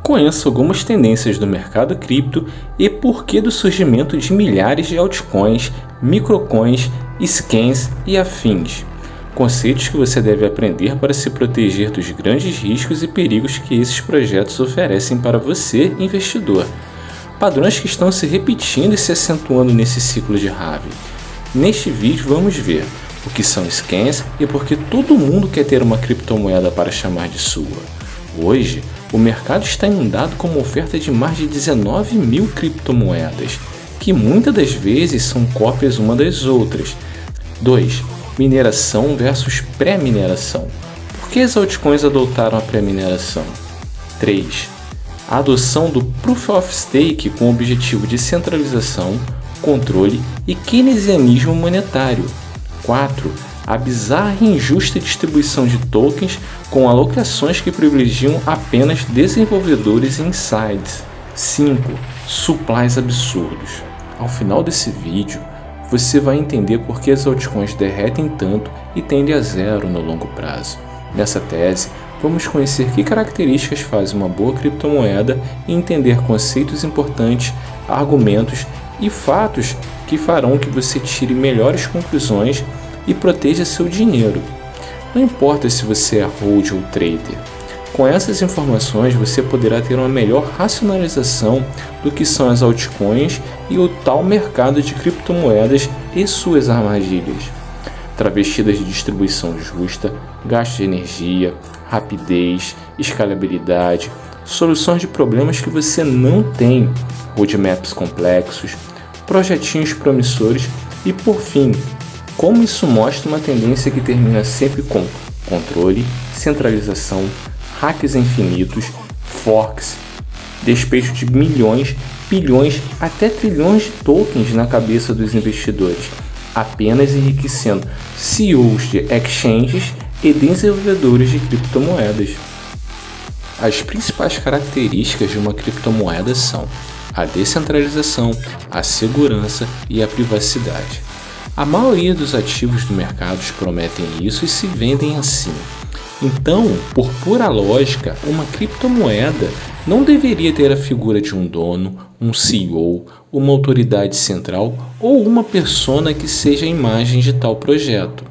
Conheça algumas tendências do mercado cripto e porquê do surgimento de milhares de altcoins, microcoins, scams e afins. Conceitos que você deve aprender para se proteger dos grandes riscos e perigos que esses projetos oferecem para você, investidor. Padrões que estão se repetindo e se acentuando nesse ciclo de halving. Neste vídeo vamos ver o que são scams e por que todo mundo quer ter uma criptomoeda para chamar de sua. Hoje, o mercado está inundado com uma oferta de mais de 19 mil criptomoedas, que muitas das vezes são cópias uma das outras. 2. Mineração versus pré-mineração. Por que as altcoins adotaram a pré-mineração? 3. A adoção do Proof of Stake com o objetivo de centralização, controle e keynesianismo monetário. 4. A bizarra e injusta distribuição de tokens com alocações que privilegiam apenas desenvolvedores e insiders. 5. Supplies absurdos. Ao final desse vídeo, você vai entender por que as altcoins derretem tanto e tendem a zero no longo prazo. Nessa tese, vamos conhecer que características fazem uma boa criptomoeda e entender conceitos importantes, argumentos e fatos que farão que você tire melhores conclusões e proteja seu dinheiro. Não importa se você é hold ou trader. Com essas informações você poderá ter uma melhor racionalização do que são as altcoins e o tal mercado de criptomoedas e suas armadilhas. Travestidas de distribuição justa, gasto de energia, rapidez, escalabilidade, soluções de problemas que você não tem, roadmaps complexos, projetinhos promissores e, por fim, como isso mostra uma tendência que termina sempre com controle, centralização, hacks infinitos, forks, despejo de milhões, bilhões, até trilhões de tokens na cabeça dos investidores, apenas enriquecendo CEOs de exchanges e desenvolvedores de criptomoedas. As principais características de uma criptomoeda são a descentralização, a segurança e a privacidade. A maioria dos ativos do mercado prometem isso e se vendem assim. Então, por pura lógica, uma criptomoeda não deveria ter a figura de um dono, um CEO, uma autoridade central ou uma persona que seja a imagem de tal projeto.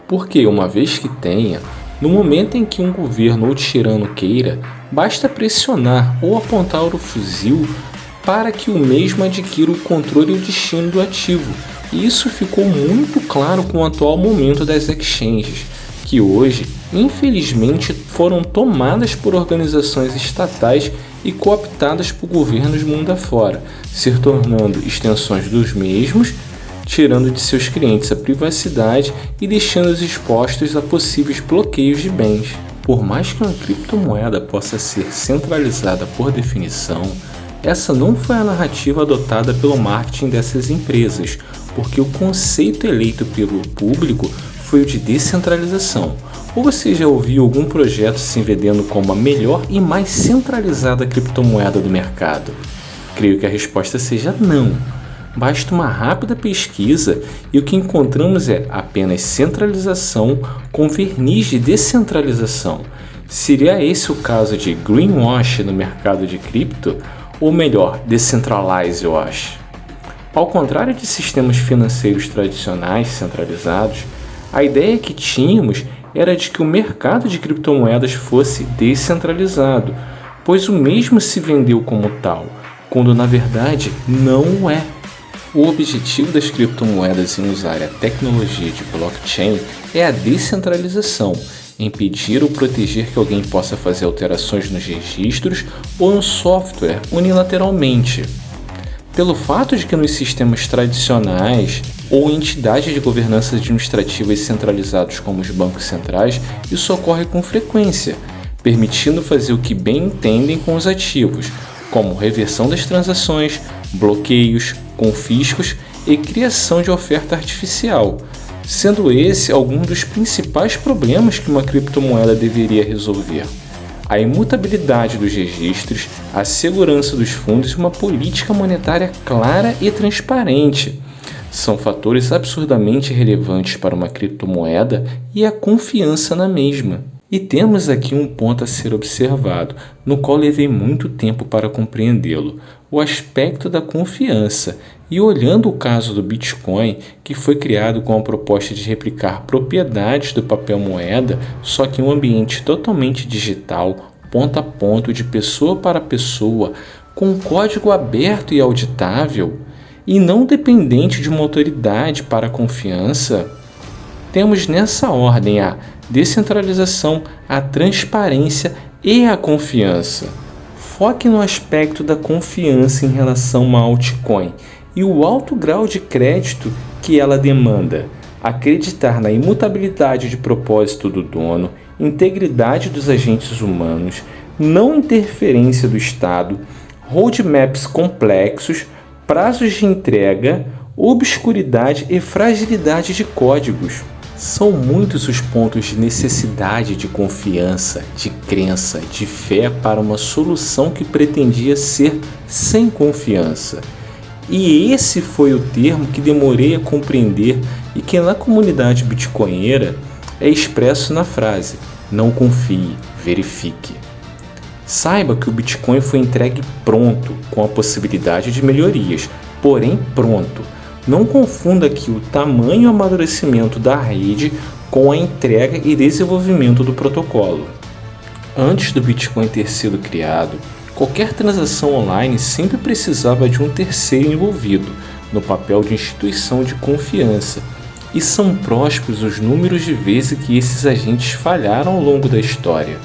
Porque, uma vez que tenha, no momento em que um governo ou tirano queira, basta pressionar ou apontar o fuzil para que o mesmo adquira o controle e o destino do ativo. E isso ficou muito claro com o atual momento das exchanges, que hoje, infelizmente, foram tomadas por organizações estatais e cooptadas por governos mundo afora, se tornando extensões dos mesmos, tirando de seus clientes a privacidade e deixando-os expostos a possíveis bloqueios de bens. Por mais que uma criptomoeda possa ser centralizada por definição, essa não foi a narrativa adotada pelo marketing dessas empresas, porque o conceito eleito pelo público foi o de descentralização. Ou você já ouviu algum projeto se vendendo como a melhor e mais centralizada criptomoeda do mercado? Creio que a resposta seja não. Basta uma rápida pesquisa e o que encontramos é apenas centralização com verniz de descentralização. Seria esse o caso de greenwash no mercado de cripto? Ou melhor, decentralize wash? Ao contrário de sistemas financeiros tradicionais centralizados, a ideia que tínhamos era de que o mercado de criptomoedas fosse descentralizado, pois o mesmo se vendeu como tal, quando na verdade não é. O objetivo das criptomoedas em usar a tecnologia de blockchain é a descentralização, impedir ou proteger que alguém possa fazer alterações nos registros ou no software unilateralmente. Pelo fato de que nos sistemas tradicionais ou entidades de governança administrativas centralizados como os bancos centrais, isso ocorre com frequência, permitindo fazer o que bem entendem com os ativos, como reversão das transações, bloqueios, confiscos e criação de oferta artificial, sendo esse algum dos principais problemas que uma criptomoeda deveria resolver. A imutabilidade dos registros, a segurança dos fundos e uma política monetária clara e transparente são fatores absurdamente relevantes para uma criptomoeda e a confiança na mesma. E temos aqui um ponto a ser observado, no qual levei muito tempo para compreendê-lo, o aspecto da confiança. E olhando o caso do Bitcoin, que foi criado com a proposta de replicar propriedades do papel moeda, só que em um ambiente totalmente digital, ponto a ponto, de pessoa para pessoa, com um código aberto e auditável, e não dependente de uma autoridade para a confiança, temos nessa ordem a descentralização, a transparência e a confiança. Foque no aspecto da confiança em relação a uma altcoin e o alto grau de crédito que ela demanda. Acreditar na imutabilidade de propósito do dono, integridade dos agentes humanos, não interferência do Estado, roadmaps complexos, prazos de entrega, obscuridade e fragilidade de códigos. São muitos os pontos de necessidade de confiança, de crença, de fé para uma solução que pretendia ser sem confiança. E esse foi o termo que demorei a compreender e que na comunidade bitcoinheira é expresso na frase: não confie, verifique. Saiba que o Bitcoin foi entregue pronto, com a possibilidade de melhorias, porém pronto. Não confunda aqui o tamanho e amadurecimento da rede com a entrega e desenvolvimento do protocolo. Antes do Bitcoin ter sido criado, qualquer transação online sempre precisava de um terceiro envolvido, no papel de instituição de confiança, e são prósperos os números de vezes que esses agentes falharam ao longo da história,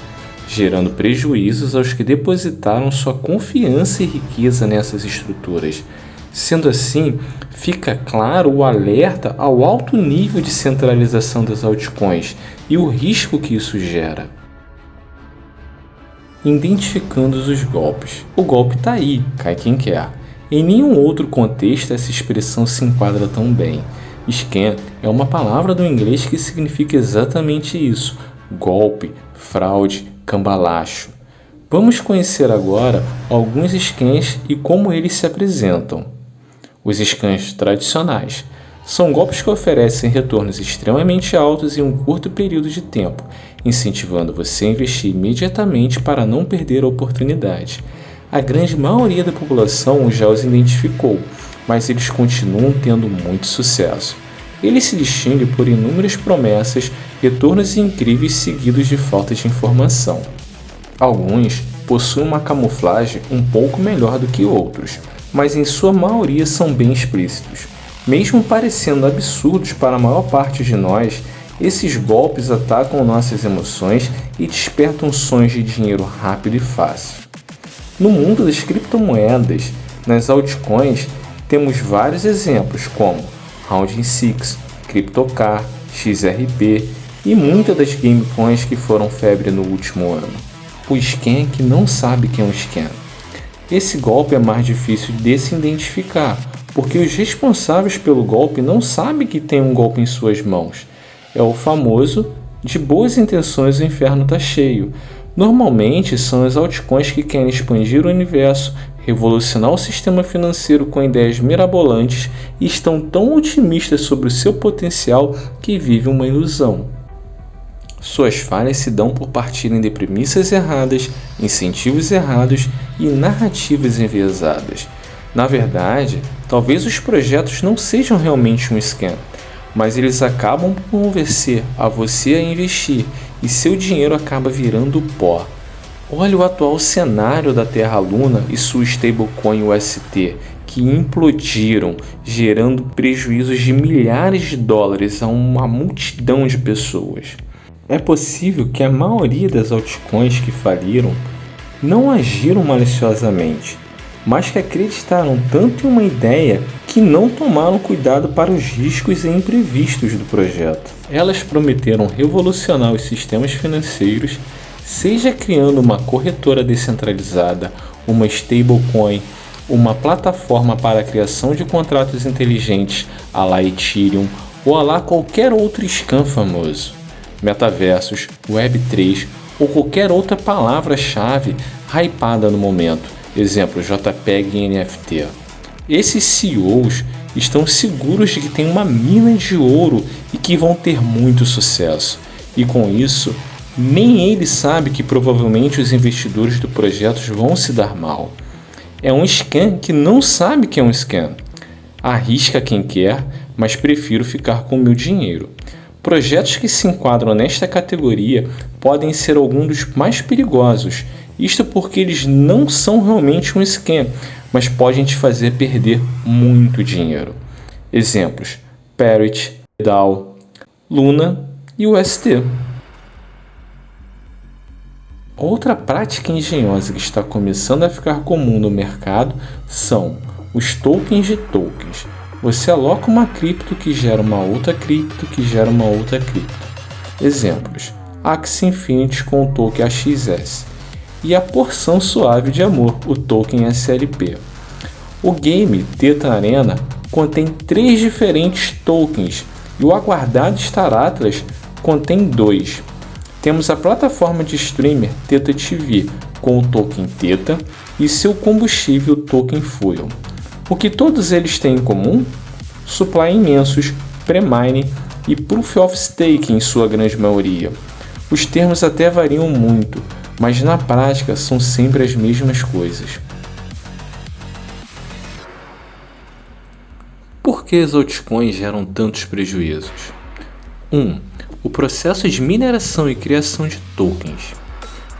gerando prejuízos aos que depositaram sua confiança e riqueza nessas estruturas. Sendo assim, fica claro o alerta ao alto nível de centralização das altcoins e o risco que isso gera. Identificando os golpes. O golpe está aí, cai quem quer. Em nenhum outro contexto essa expressão se enquadra tão bem. Scam é uma palavra do inglês que significa exatamente isso: golpe, fraude, cambalacho. Vamos conhecer agora alguns scams e como eles se apresentam. Os scams tradicionais são golpes que oferecem retornos extremamente altos em um curto período de tempo, incentivando você a investir imediatamente para não perder a oportunidade. A grande maioria da população já os identificou, mas eles continuam tendo muito sucesso. Eles se distinguem por inúmeras promessas, retornos incríveis seguidos de falta de informação. Alguns possuem uma camuflagem um pouco melhor do que outros, mas em sua maioria são bem explícitos. Mesmo parecendo absurdos para a maior parte de nós, esses golpes atacam nossas emoções e despertam sonhos de dinheiro rápido e fácil. No mundo das criptomoedas, nas altcoins, temos vários exemplos como Round 6, CryptoCar, XRP e muitas das gamecoins que foram febre no último ano. O scam é que não sabe que é um scam. Esse golpe é mais difícil de se identificar, porque os responsáveis pelo golpe não sabem que tem um golpe em suas mãos. É o famoso de boas intenções o inferno está cheio. Normalmente são as altcoins que querem expandir o universo, revolucionar o sistema financeiro com ideias mirabolantes e estão tão otimistas sobre o seu potencial que vivem uma ilusão. Suas falhas se dão por partirem de premissas erradas, incentivos errados e narrativas enviesadas. Na verdade, talvez os projetos não sejam realmente um scam, mas eles acabam por convencer a você a investir e seu dinheiro acaba virando pó. Olha o atual cenário da Terra Luna e sua stablecoin UST, que implodiram, gerando prejuízos de milhares de dólares a uma multidão de pessoas. É possível que a maioria das altcoins que faliram não agiram maliciosamente, mas que acreditaram tanto em uma ideia que não tomaram cuidado para os riscos e imprevistos do projeto. Elas prometeram revolucionar os sistemas financeiros, seja criando uma corretora descentralizada, uma stablecoin, uma plataforma para a criação de contratos inteligentes à la Ethereum ou à la qualquer outro scam famoso. Metaversos, Web3 ou qualquer outra palavra-chave hypada no momento, exemplo JPEG e NFT. Esses CEOs estão seguros de que tem uma mina de ouro e que vão ter muito sucesso, e com isso Nem ele sabe que provavelmente os investidores do projeto vão se dar mal. É um scam que não sabe que é um scam. Arrisca quem quer, mas prefiro ficar com o meu dinheiro. Projetos que se enquadram nesta categoria podem ser alguns dos mais perigosos, isto porque eles não são realmente um scam, mas podem te fazer perder muito dinheiro. Exemplos: Parrot, DAO, Luna e UST. Outra prática engenhosa que está começando a ficar comum no mercado são os tokens de tokens. Você aloca uma cripto que gera uma outra cripto que gera uma outra cripto. Exemplos: Axie Infinity com o token AXS e a porção suave de amor, o token SLP. O game Theta Arena contém 3 diferentes tokens e o aguardado Star Atlas contém 2. Temos a plataforma de streamer Theta TV com o token Theta e seu combustível token Fuel. O que todos eles têm em comum? Supply imensos, pre-mining e Proof of Stake em sua grande maioria. Os termos até variam muito, mas na prática são sempre as mesmas coisas. Por que as altcoins geram tantos prejuízos? 1. O processo de mineração e criação de tokens.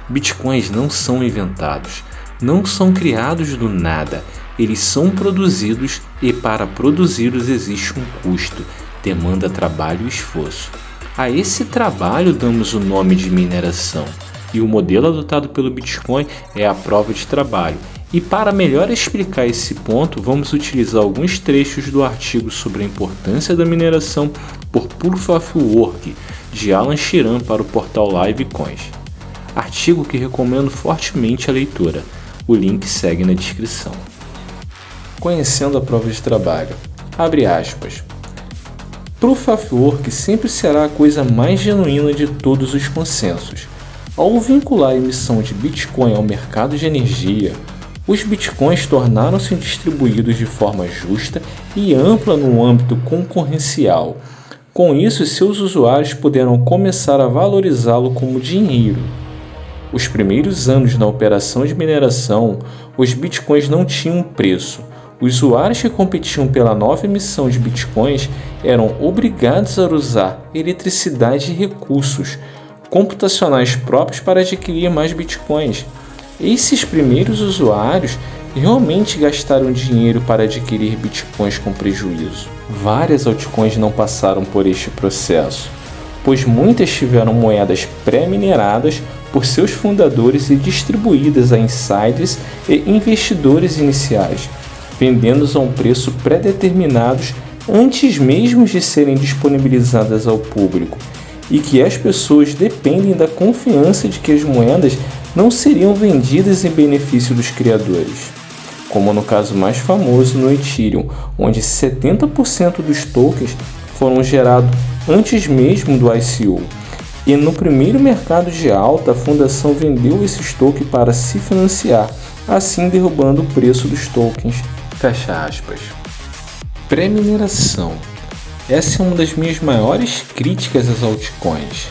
Bitcoins não são inventados, não são criados do nada, eles são produzidos e para produzi-los existe um custo, demanda trabalho e esforço. A esse trabalho damos o nome de mineração, e o modelo adotado pelo Bitcoin é a prova de trabalho. E para melhor explicar esse ponto, vamos utilizar alguns trechos do artigo sobre a importância da mineração por Proof of Work, de Alan Chiran para o portal Livecoins. Artigo que recomendo fortemente a leitura. O link segue na descrição. Conhecendo a prova de trabalho. Abre aspas. Proof of Work sempre será a coisa mais genuína de todos os consensos. Ao vincular a emissão de Bitcoin ao mercado de energia, os Bitcoins tornaram-se distribuídos de forma justa e ampla no âmbito concorrencial. Com isso, seus usuários puderam começar a valorizá-lo como dinheiro. Os primeiros anos na operação de mineração, os Bitcoins não tinham preço. Os usuários que competiam pela nova emissão de Bitcoins eram obrigados a usar eletricidade e recursos computacionais próprios para adquirir mais Bitcoins. Esses primeiros usuários realmente gastaram dinheiro para adquirir Bitcoins com prejuízo. Várias altcoins não passaram por este processo, pois muitas tiveram moedas pré-mineradas por seus fundadores e distribuídas a insiders e investidores iniciais, vendendo-os a um preço pré-determinados antes mesmo de serem disponibilizadas ao público, e que as pessoas dependem da confiança de que as moedas não seriam vendidas em benefício dos criadores, como no caso mais famoso no Ethereum, onde 70% dos tokens foram gerados antes mesmo do ICO, e no primeiro mercado de alta a fundação vendeu esses tokens para se financiar, assim derrubando o preço dos tokens. Fecha aspas. Pré-mineração. Essa é uma das minhas maiores críticas às altcoins,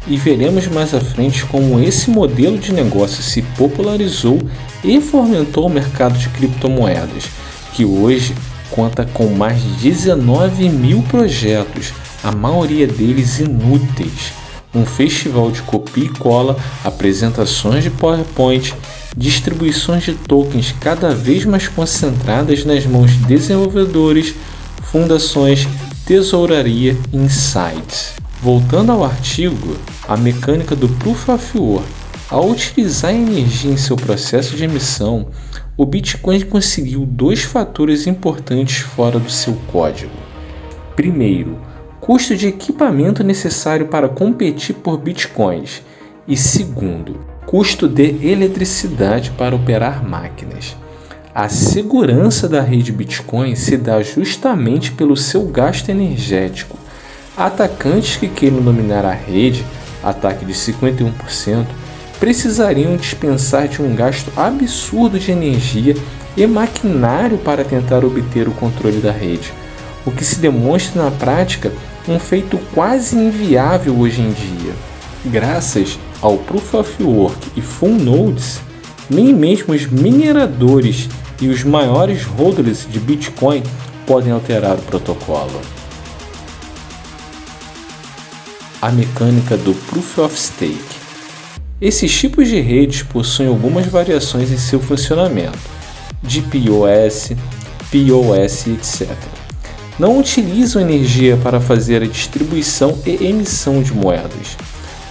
e veremos mais à frente como esse modelo de negócio se popularizou e fomentou o mercado de criptomoedas, que hoje conta com mais de 19 mil projetos, a maioria deles inúteis, um festival de copia e cola, apresentações de PowerPoint, distribuições de tokens cada vez mais concentradas nas mãos de desenvolvedores, fundações, tesouraria e insights. Voltando ao artigo, a mecânica do Proof of Work. Ao utilizar a energia em seu processo de emissão, o Bitcoin conseguiu 2 fatores importantes fora do seu código. Primeiro, custo de equipamento necessário para competir por Bitcoins. E segundo, custo de eletricidade para operar máquinas. A segurança da rede Bitcoin se dá justamente pelo seu gasto energético. Atacantes que queiram dominar a rede, ataque de 51%, precisariam dispensar de um gasto absurdo de energia e maquinário para tentar obter o controle da rede, o que se demonstra na prática um feito quase inviável hoje em dia. Graças ao Proof of Work e Full Nodes, nem mesmo os mineradores e os maiores holders de Bitcoin podem alterar o protocolo. A mecânica do Proof of Stake. Esses tipos de redes possuem algumas variações em seu funcionamento, de POS, etc. Não utilizam energia para fazer a distribuição e emissão de moedas,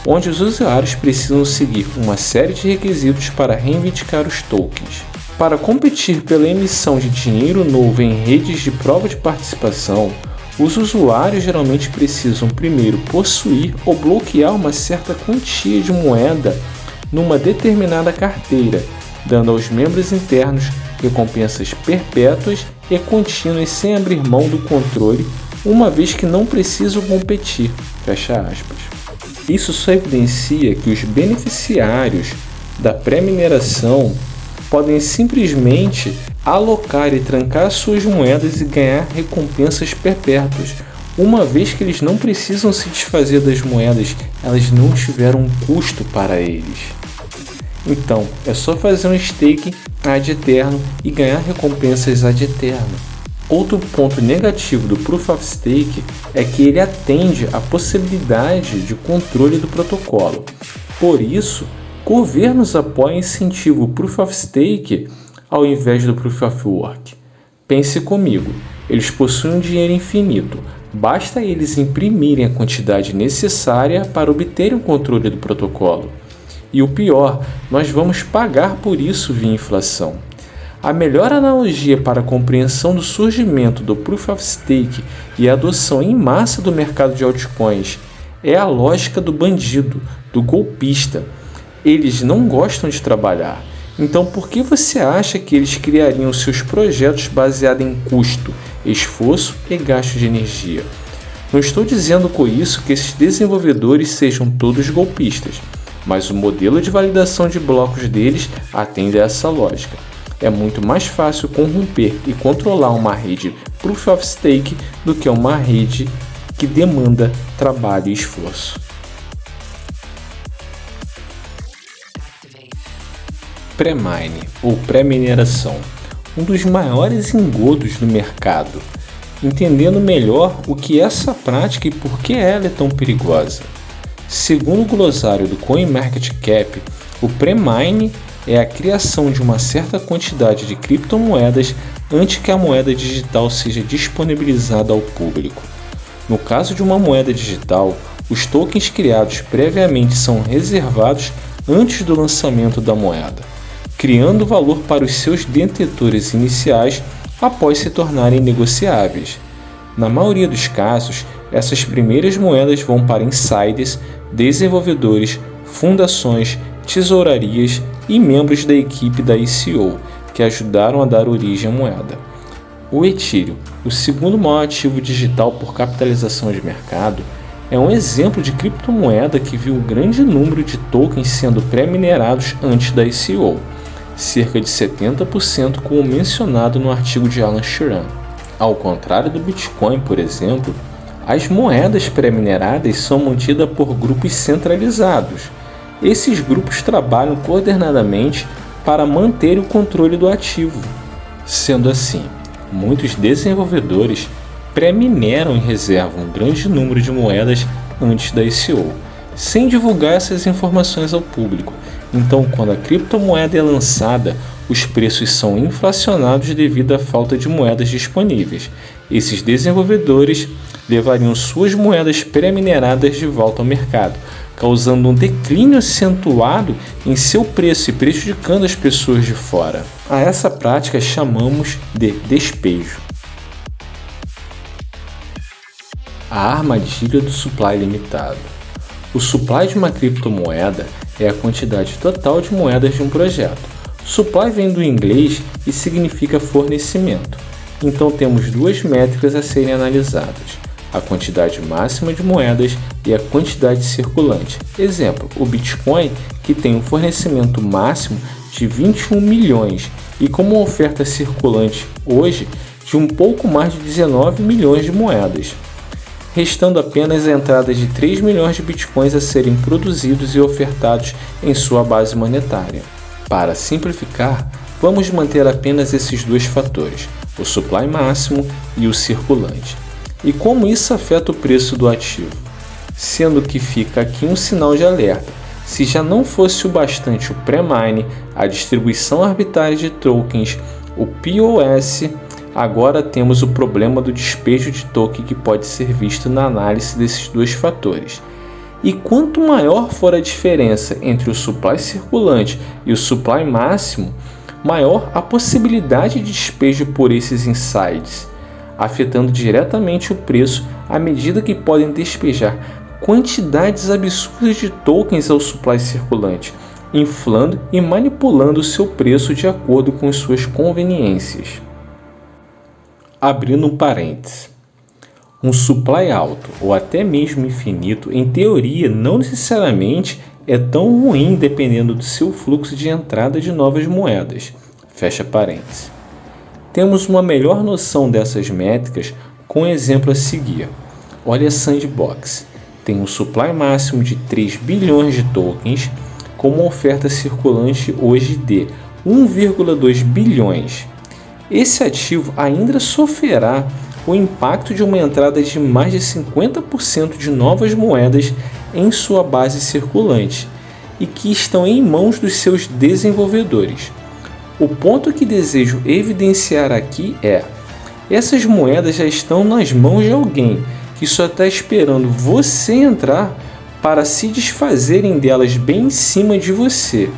onde os usuários precisam seguir uma série de requisitos para reivindicar os tokens. Para competir pela emissão de dinheiro novo em redes de prova de participação, os usuários geralmente precisam primeiro possuir ou bloquear uma certa quantia de moeda numa determinada carteira, dando aos membros internos recompensas perpétuas e contínuas sem abrir mão do controle, uma vez que não precisam competir. Fecha aspas. Isso só evidencia que os beneficiários da pré-mineração podem simplesmente alocar e trancar suas moedas e ganhar recompensas perpétuas, uma vez que eles não precisam se desfazer das moedas, elas não tiveram um custo para eles. Então, é só fazer um stake ad eterno e ganhar recompensas ad eterno. Outro ponto negativo do Proof of Stake é que ele atende à possibilidade de controle do protocolo. Por isso, governos apoiam e incentivam o Proof of Stake ao invés do Proof of Work. Pense comigo, eles possuem um dinheiro infinito, basta eles imprimirem a quantidade necessária para obterem o controle do protocolo. E o pior, nós vamos pagar por isso via inflação. A melhor analogia para a compreensão do surgimento do Proof of Stake e a adoção em massa do mercado de altcoins é a lógica do bandido, do golpista. Eles não gostam de trabalhar. Então, por que você acha que eles criariam seus projetos baseados em custo, esforço e gasto de energia? Não estou dizendo com isso que esses desenvolvedores sejam todos golpistas, mas o modelo de validação de blocos deles atende a essa lógica. É muito mais fácil corromper e controlar uma rede Proof of Stake do que uma rede que demanda trabalho e esforço. Pré-mine ou pré-mineração, um dos maiores engodos do mercado, entendendo melhor o que é essa prática e por que ela é tão perigosa. Segundo o glossário do CoinMarketCap, o pré-mine é a criação de uma certa quantidade de criptomoedas antes que a moeda digital seja disponibilizada ao público. No caso de uma moeda digital, os tokens criados previamente são reservados antes do lançamento da moeda, criando valor para os seus detentores iniciais após se tornarem negociáveis. Na maioria dos casos, essas primeiras moedas vão para insiders, desenvolvedores, fundações, tesourarias e membros da equipe da ICO, que ajudaram a dar origem à moeda. O Ethereum, o segundo maior ativo digital por capitalização de mercado, é um exemplo de criptomoeda que viu um grande número de tokens sendo pré-minerados antes da ICO, cerca de 70% como mencionado no artigo de Alan Sheeran. Ao contrário do Bitcoin, por exemplo, as moedas pré-mineradas são mantidas por grupos centralizados. Esses grupos trabalham coordenadamente para manter o controle do ativo. Sendo assim, muitos desenvolvedores pré-mineram e reservam um grande número de moedas antes da ICO, sem divulgar essas informações ao público. Então, quando a criptomoeda é lançada, os preços são inflacionados devido à falta de moedas disponíveis. Esses desenvolvedores levariam suas moedas pré-mineradas de volta ao mercado, causando um declínio acentuado em seu preço e prejudicando as pessoas de fora. A essa prática chamamos de despejo. A armadilha do supply limitado. O supply de uma criptomoeda é a quantidade total de moedas de um projeto. Supply vem do inglês e significa fornecimento. Então temos duas métricas a serem analisadas: a quantidade máxima de moedas e a quantidade circulante. Exemplo, o Bitcoin, que tem um fornecimento máximo de 21 milhões e com uma oferta circulante hoje de um pouco mais de 19 milhões de moedas. restando apenas a entrada de 3 milhões de bitcoins a serem produzidos e ofertados em sua base monetária. Para simplificar, vamos manter apenas esses dois fatores, o supply máximo e o circulante. E como isso afeta o preço do ativo? Sendo que fica aqui um sinal de alerta. Se já não fosse o bastante o pré-mine, a distribuição arbitrária de tokens, o POS, agora temos o problema do despejo de token que pode ser visto na análise desses dois fatores. E quanto maior for a diferença entre o supply circulante e o supply máximo, maior a possibilidade de despejo por esses insights, afetando diretamente o preço à medida que podem despejar quantidades absurdas de tokens ao supply circulante, inflando e manipulando o seu preço de acordo com suas conveniências. Abrindo um parênteses. Um supply alto ou até mesmo infinito, em teoria, não necessariamente é tão ruim dependendo do seu fluxo de entrada de novas moedas. Fecha parênteses. Temos uma melhor noção dessas métricas com o exemplo a seguir. Olha a Sandbox. Tem um supply máximo de 3 bilhões de tokens, com uma oferta circulante hoje de 1,2 bilhões. Esse ativo ainda sofrerá o impacto de uma entrada de mais de 50% de novas moedas em sua base circulante e que estão em mãos dos seus desenvolvedores. O ponto que desejo evidenciar aqui é: essas moedas já estão nas mãos de alguém que só está esperando você entrar para se desfazerem delas bem em cima de você.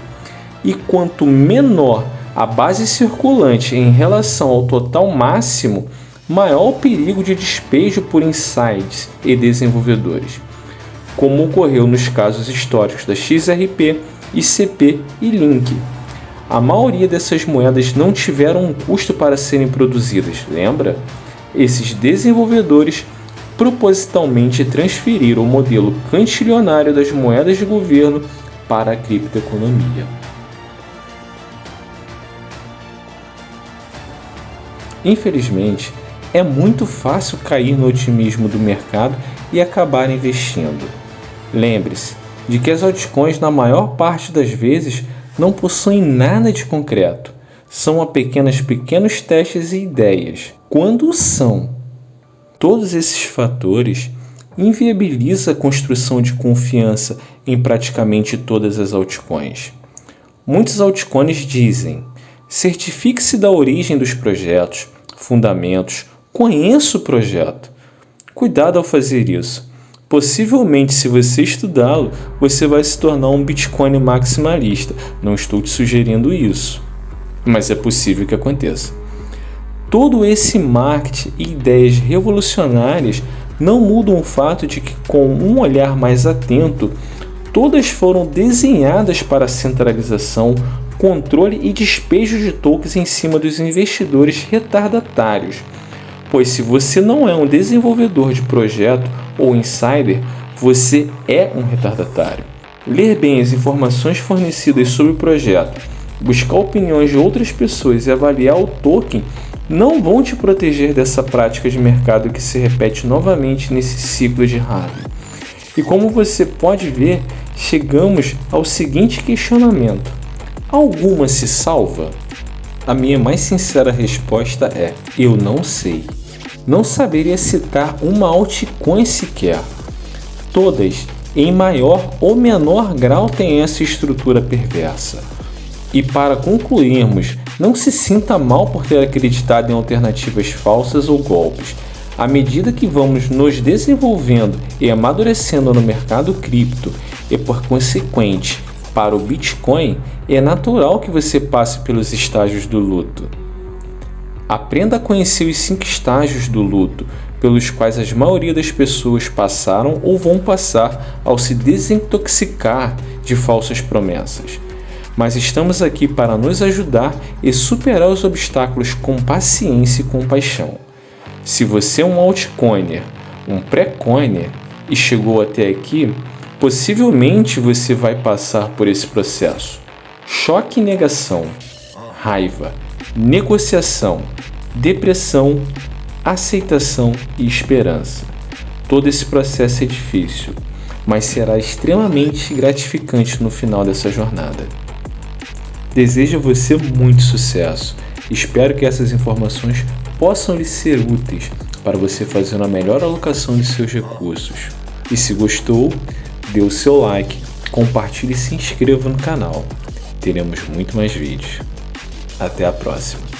E quanto menor a base circulante em relação ao total máximo, maior o perigo de despejo por insiders e desenvolvedores, como ocorreu nos casos históricos da XRP, ICP e Link. A maioria dessas moedas não tiveram um custo para serem produzidas, lembra? Esses desenvolvedores propositalmente transferiram o modelo cantilionário das moedas de governo para a criptoeconomia. Infelizmente, é muito fácil cair no otimismo do mercado e acabar investindo. Lembre-se de que as altcoins, na maior parte das vezes, não possuem nada de concreto. São apenas pequenos testes e ideias. Quando são? Todos esses fatores inviabilizam a construção de confiança em praticamente todas as altcoins. Muitos altcoins dizem: certifique-se da origem dos projetos, fundamentos, conheça o projeto. Cuidado ao fazer isso. Possivelmente, se você estudá-lo, você vai se tornar um Bitcoin maximalista. Não estou te sugerindo isso, mas é possível que aconteça. Todo esse marketing e ideias revolucionárias não mudam o fato de que, com um olhar mais atento, todas foram desenhadas para a centralização, controle e despejo de tokens em cima dos investidores retardatários. Pois se você não é um desenvolvedor de projeto ou insider, você é um retardatário. Ler bem as informações fornecidas sobre o projeto, buscar opiniões de outras pessoas e avaliar o token não vão te proteger dessa prática de mercado que se repete novamente nesse ciclo de halving. E como você pode ver, chegamos ao seguinte questionamento: alguma se salva? A minha mais sincera resposta é: eu não sei. Não saberia citar uma altcoin sequer. Todas, em maior ou menor grau, têm essa estrutura perversa. E para concluirmos, não se sinta mal por ter acreditado em alternativas falsas ou golpes. À medida que vamos nos desenvolvendo e amadurecendo no mercado cripto e, por consequente, para o Bitcoin, é natural que você passe pelos estágios do luto. Aprenda a conhecer os 5 estágios do luto, pelos quais a maioria das pessoas passaram ou vão passar ao se desintoxicar de falsas promessas. Mas estamos aqui para nos ajudar e superar os obstáculos com paciência e compaixão. Se você é um altcoiner, um pré-coiner e chegou até aqui, possivelmente você vai passar por esse processo. Choque e negação, raiva, negociação, depressão, aceitação e esperança. Todo esse processo é difícil, mas será extremamente gratificante no final dessa jornada. Desejo a você muito sucesso. Espero que essas informações possam lhe ser úteis para você fazer uma melhor alocação de seus recursos. E se gostou, dê o seu like, compartilhe e se inscreva no canal. Teremos muito mais vídeos. Até a próxima!